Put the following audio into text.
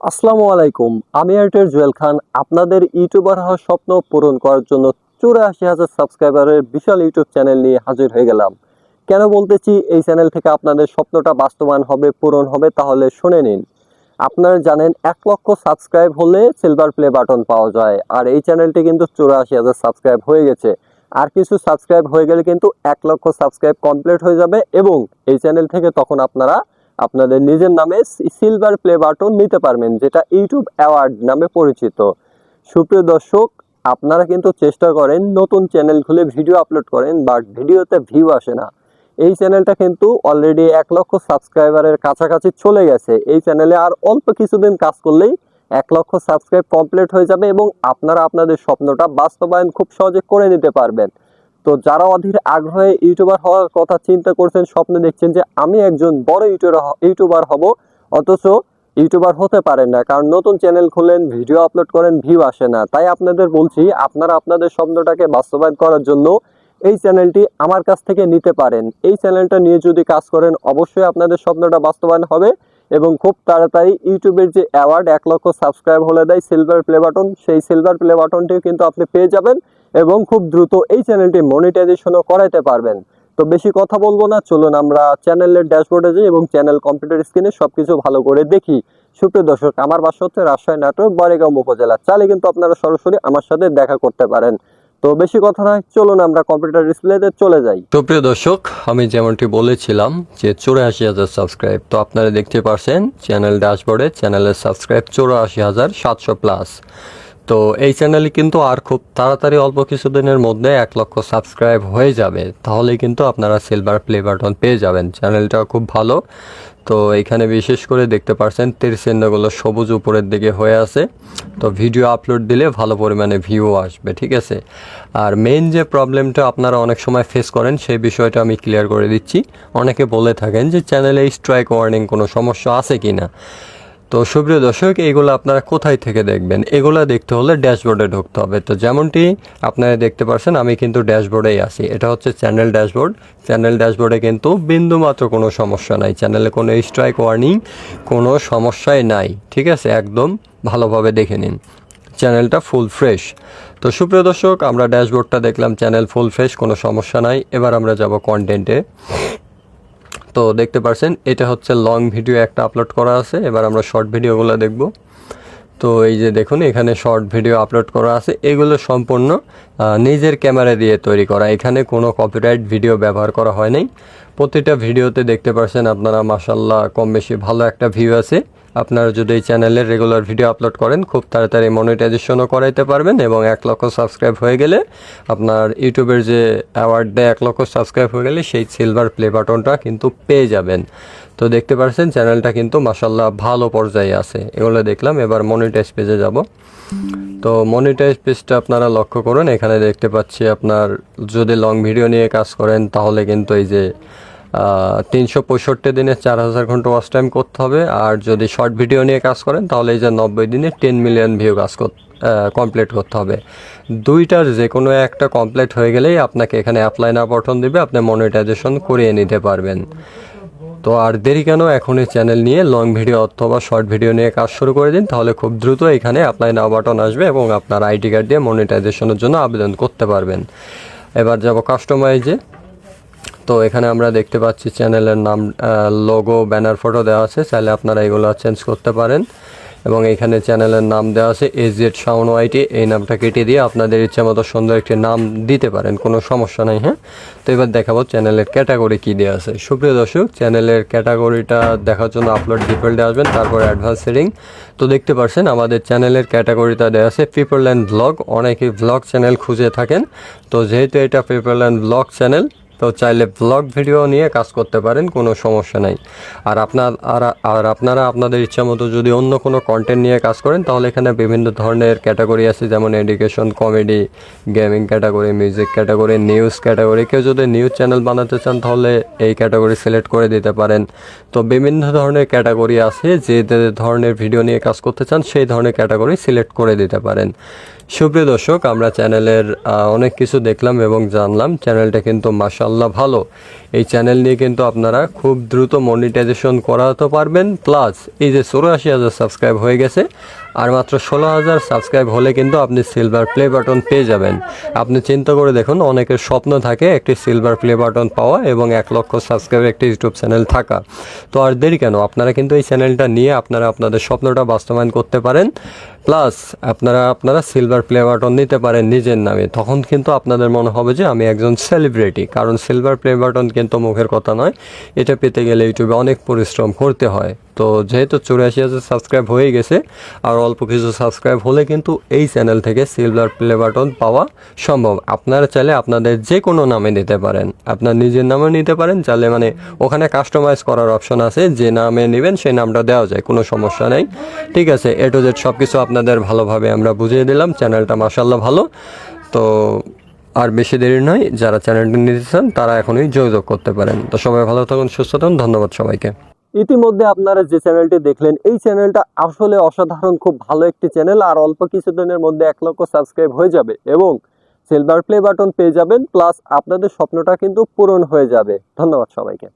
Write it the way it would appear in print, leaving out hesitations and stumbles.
আসসালামু আলাইকুম। আমি এডিটর জুয়েল খান। আপনাদের ইউটিউবার হওয়ার স্বপ্ন পূরণ করার জন্য ৮৪,০০০ সাবস্ক্রাইবারের বিশাল ইউটিউব চ্যানেল নিয়ে হাজির হয়ে গেলাম। কেন বলতেছি এই চ্যানেল থেকে আপনাদের স্বপ্নটা বাস্তবায়ন হবে, পূরণ হবে? তাহলে শুনে নিন। আপনারা জানেন ১,০০,০০০ সাবস্ক্রাইব হলে সিলভার প্লে বাটন পাওয়া যায়। আর এই চ্যানেলটি কিন্তু ৮৪,০০০ সাবস্ক্রাইব হয়ে গেছে। আর কিছু সাবস্ক্রাইব হয়ে গেলে কিন্তু ১,০০,০০০ সাবস্ক্রাইব কমপ্লিট হয়ে যাবে এবং এই চ্যানেল থেকে তখন আপনারা আপনাদের নিজের নামে সিলভার প্লে বাটন নিতে পারবেন, যেটা ইউটিউব অ্যাওয়ার্ড নামে পরিচিত। সুপ্রিয় দর্শক, আপনারা কিন্তু চেষ্টা করেন নতুন চ্যানেল খুলে ভিডিও আপলোড করেন, বাট ভিডিওতে ভিউ আসে না। এই চ্যানেলটা কিন্তু অলরেডি ১,০০,০০০ সাবস্ক্রাইবারের কাছাকাছি চলে গেছে। এই চ্যানেলে আর অল্প কিছুদিন কাজ করলেই ১,০০,০০০ সাবস্ক্রাইব কমপ্লিট হয়ে যাবে এবং আপনারা আপনাদের স্বপ্নটা বাস্তবায়ন খুব সহজে করে নিতে পারবেন। তো যারা অধীর আগ্রহে ইউটিউবার হওয়ার কথা চিন্তা করছেন, স্বপ্ন দেখছেন যে আমি একজন বড় ইউটিউবার হব, অথচ ইউটিউবার হতে পারেন না কারণ নতুন চ্যানেল খুলেন, ভিডিও আপলোড করেন, ভিউ আসে না। তাই আপনাদের বলছি, আপনারা আপনাদের স্বপ্নটাকে বাস্তবায়ন করার জন্য এই চ্যানেলটি আমার কাছ থেকে নিতে পারেন। এই চ্যানেলটা নিয়ে যদি কাজ করেন, অবশ্যই আপনাদের স্বপ্নটা বাস্তবায়ন হবে এবং খুব তাড়াতাড়ি ইউটিউবের যে অ্যাওয়ার্ড ১,০০,০০০ সাবস্ক্রাইব হলে দেয় সিলভার প্লে বাটন, সেই সিলভার প্লে বাটনটিও কিন্তু আপনি পেয়ে যাবেন এবং খুব দ্রুত এই চ্যানেলটি মনিটাইজেশনও করাইতে পারবেন। তো বেশি কথা বলবো না, চলুন আমরা চ্যানেলের ড্যাশবোর্ডে যাই এবং চ্যানেল কম্পিউটার স্ক্রিনে সবকিছু ভালো করে দেখি। সুপ্রিয় দর্শক, আমার বাসা হচ্ছে রাজশাহী নাটোর বড়াইগ্রাম উপজেলা। চাইলে কিন্তু আপনারা সরাসরি আমার সাথে দেখা করতে পারেন। তো বেশি কথা নয়, চলুন আমরা কম্পিউটার ডিসপ্লেতে চলে যাই। সুপ্রিয় দর্শক, আমি যেমনটি বলেছিলাম যে ৮৪,০০০ সাবস্ক্রাইব, তো আপনারা দেখতে পারছেন চ্যানেল ড্যাশবোর্ডে চ্যানেলের সাবস্ক্রাইব ৮৪,৭০০ প্লাস। তো এই চ্যানেলে কিন্তু আর খুব তাড়াতাড়ি অল্প কিছুদিনের মধ্যে ১,০০,০০০ সাবস্ক্রাইব হয়ে যাবে, তাহলে কিন্তু আপনারা সিলভার প্লে বাটন পেয়ে যাবেন। চ্যানেলটা খুব ভালো। তো এখানে বিশেষ করে দেখতে পাচ্ছেন তীর চিহ্নগুলো সবুজ উপরের দিকে হয়ে আছে। তো ভিডিও আপলোড দিলে ভালো পরিমাণে ভিউ আসবে, ঠিক আছে। আর মেইন যে প্রবলেমটা আপনারা অনেক সময় ফেস করেন সেই বিষয়টা আমি ক্লিয়ার করে দিচ্ছি। অনেকে বলে থাকেন যে চ্যানেলে স্ট্রাইক ওয়ার্নিং কোনো সমস্যা আছে কি না। তো সুপ্রিয় দর্শক, এইগুলো আপনারা কোথায় থেকে দেখবেন? এগুলো দেখতে হলে ড্যাশবোর্ডে ঢুকতে হবে। তো যেমনটি আপনারা দেখতে পাচ্ছেন আমি কিন্তু ড্যাশবোর্ডেই আছি। এটা হচ্ছে চ্যানেল ড্যাশবোর্ড। চ্যানেল ড্যাশবোর্ডে কিন্তু বিন্দুমাত্র কোনো সমস্যা নাই, চ্যানেলে কোনো স্ট্রাইক ওয়ার্নিং কোনো সমস্যাই নাই, ঠিক আছে। একদম ভালোভাবে দেখে নিন, চ্যানেলটা ফুল ফ্রেশ। তো সুপ্রিয় দর্শক, আমরা ড্যাশবোর্ডটা দেখলাম, চ্যানেল ফুল ফ্রেশ, কোনো সমস্যা নাই। এবার আমরা যাব কন্টেন্টে। তো দেখতে পাচ্ছেন এটা হচ্ছে লং ভিডিও একটা আপলোড করা আছে। এবার আমরা শর্ট ভিডিওগুলো দেখব। তো এই যে দেখুন, এখানে শর্ট ভিডিও আপলোড করা আছে। এগুলো সম্পূর্ণ নিজের ক্যামেরা দিয়ে তৈরি করা, এখানে কোনো কপিরাইট ভিডিও ব্যবহার করা হয় নাই। প্রতিটা ভিডিওতে দেখতে পাচ্ছেন আপনারা মাশাআল্লাহ কম বেশি ভালো একটা ভিউ আছে। আপনারা যদি এই চ্যানেলের রেগুলার ভিডিও আপলোড করেন, খুব তাড়াতাড়ি মনিটাইজেশনও করাইতে পারবেন এবং ১,০০,০০০ সাবস্ক্রাইব হয়ে গেলে আপনার ইউটিউবের যে অ্যাওয়ার্ড দেয় ১,০০,০০০ সাবস্ক্রাইব হয়ে গেলে সেই সিলভার প্লে বাটনটা কিন্তু পেয়ে যাবেন। তো দেখতে পাচ্ছেন চ্যানেলটা কিন্তু মাশাআল্লাহ ভালো পর্যায়ে আছে। এগুলো দেখলাম। এবার মনিটাইজ পেজে যাব। তো মনিটাইজ পেজটা আপনারা লক্ষ্য করুন, এখানে দেখতে পাচ্ছি আপনার যদি লং ভিডিও নিয়ে কাজ করেন তাহলে কিন্তু এই যে ৩৬৫ দিনে ৪,০০০ ঘন্টা ওয়াচ টাইম করতে হবে। আর যদি শর্ট ভিডিও নিয়ে কাজ করেন তাহলে এই যে ৯০ দিনে 10 মিলিয়ন ভিউ কাজ কমপ্লিট করতে হবে। দুইটার যে কোনো একটা কমপ্লিট হয়ে গেলেই আপনাকে এখানে অ্যাপ্লাই নাও বাটন দেবে, আপনি মনিটাইজেশন করিয়ে নিতে পারবেন। তো আর দেরি কেন, এখনই চ্যানেল নিয়ে লং ভিডিও অথবা শর্ট ভিডিও নিয়ে কাজ শুরু করে দিন, তাহলে খুব দ্রুত এখানে অ্যাপ্লাই নাও বাটন আসবে এবং আপনার আইডি কার্ড দিয়ে মনিটাইজেশনের জন্য আবেদন করতে পারবেন। এবার যাব কাস্টমাইজে। তো এখানে আমরা দেখতে পাচ্ছি চ্যানেলের নাম, লোগো, ব্যানার, ফটো দেওয়া আছে। চাইলে আপনারা এগুলো চেঞ্জ করতে পারেন এবং এখানে চ্যানেলের নাম দেওয়া আছে এজেড শাওন ওয়াইটি। এই নামটা কেটে দিয়ে আপনাদের ইচ্ছা মতো সুন্দর একটি নাম দিতে পারেন, কোনো সমস্যা নেই। হ্যাঁ, তো এবার দেখাবো চ্যানেলের ক্যাটাগরি কী দেওয়া আছে। সুপ্রিয় দর্শক, চ্যানেলের ক্যাটাগরিটা দেখার জন্য আপলোড ডিফল্টে আসবেন, তারপরে অ্যাডভান্স সেটিং। তো দেখতে পাচ্ছেন আমাদের চ্যানেলের ক্যাটাগরিটা দেওয়া আছে পিপল অ্যান্ড ব্লগ। অনেকেই ব্লগ চ্যানেল খুঁজে থাকেন, তো যেহেতু এটা পিপল অ্যান্ড ব্লগ চ্যানেল, তো চাইলে ব্লগ ভিডিও নিয়ে কাজ করতে পারেন, কোনো সমস্যা নাই। আর আপনারা আপনাদের ইচ্ছা মতো যদি অন্য কোনো কন্টেন্ট নিয়ে কাজ করেন তাহলে এখানে বিভিন্ন ধরনের ক্যাটাগরি আছে, যেমন education, comedy, gaming category, music category, news category. কেউ যদি নিউজ চ্যানেল বানাতে চান তাহলে এই ক্যাটাগরি সিলেক্ট করে দিতে পারেন। তো বিভিন্ন ধরনের ক্যাটাগরি আছে, যে ধরনের ভিডিও নিয়ে কাজ করতে চান সেই ধরনের ক্যাটাগরি সিলেক্ট করে দিতে পারেন। সুপ্রিয় দর্শক, আমরা চ্যানেলের অনেক কিছু দেখলাম এবং জানলাম। চ্যানেলটা কিন্তু মাশাআল্লাহ মাশাআল্লাহ ভালো। এই চ্যানেল নিয়ে কিন্তু আপনারা খুব দ্রুত মনিটাইজেশন করাতে পারবেন। প্লাস এই যে 84,000 সাবস্ক্রাইব হয়ে গেছে, আর মাত্র 16,000 সাবস্ক্রাইব হলে কিন্তু আপনি সিলভার প্লে বাটন পেয়ে যাবেন। আপনি চিন্তা করে দেখুন, অনেকের স্বপ্ন থাকে একটি সিলভার প্লে বাটন পাওয়া এবং 1 লক্ষ সাবস্ক্রাইবের একটি ইউটিউব চ্যানেল থাকা। তো আর দেরি কেন, আপনারা কিন্তু এই চ্যানেলটা নিয়ে আপনারা আপনাদের স্বপ্নটা বাস্তবায়ন করতে পারেন। প্লাস আপনারা সিলভার প্লে বাটন নিতে পারেন নিজের নামে। তখন কিন্তু আপনাদের মনে হবে যে আমি একজন সেলিব্রিটি, কারণ সিলভার প্লে বাটন কিন্তু মুখের কথা নয়, এটা পেতে গেলে ইউটিউবে অনেক পরিশ্রম করতে হয়। তো যেহেতু 84,000 সাবস্ক্রাইব হয়ে গেছে, আর অল্প কিছু সাবস্ক্রাইব হলে কিন্তু এই চ্যানেল থেকে সিলভার প্লে বাটন পাওয়া সম্ভব। আপনারা চাইলে আপনাদের যে কোনো নামে নিতে পারেন, আপনার নিজের নামে নিতে পারেন চাইলে, মানে ওখানে কাস্টমাইজ করার অপশন আছে, যে নামে নেবেন সেই নামটা দেওয়া যায়, কোনো সমস্যা নেই। ঠিক আছে, A to Z সব কিছু আপনাদের ভালোভাবে আমরা বুঝিয়ে দিলাম। চ্যানেলটা মাশাআল্লাহ ভালো। তো আর বেশি দেরি নয়, যারা চ্যানেলটা নিতে চান তারা এখনই যোগাযোগ করতে পারেন। তো সবাই ভালো থাকুন, সুস্থ থাকুন, ধন্যবাদ সবাইকে। ইতিমধ্যে আপনারা যে চ্যানেলটি দেখলেন, এই চ্যানেলটা আসলে অসাধারণ, খুব ভালো একটি চ্যানেল। আর অল্প কিছুদিনের মধ্যে 1 লক্ষ সাবস্ক্রাইব হয়ে যাবে এবং সিলভার প্লে বাটন পেয়ে যাবেন। প্লাস আপনাদের স্বপ্নটা কিন্তু পূরণ হয়ে যাবে। ধন্যবাদ সবাইকে।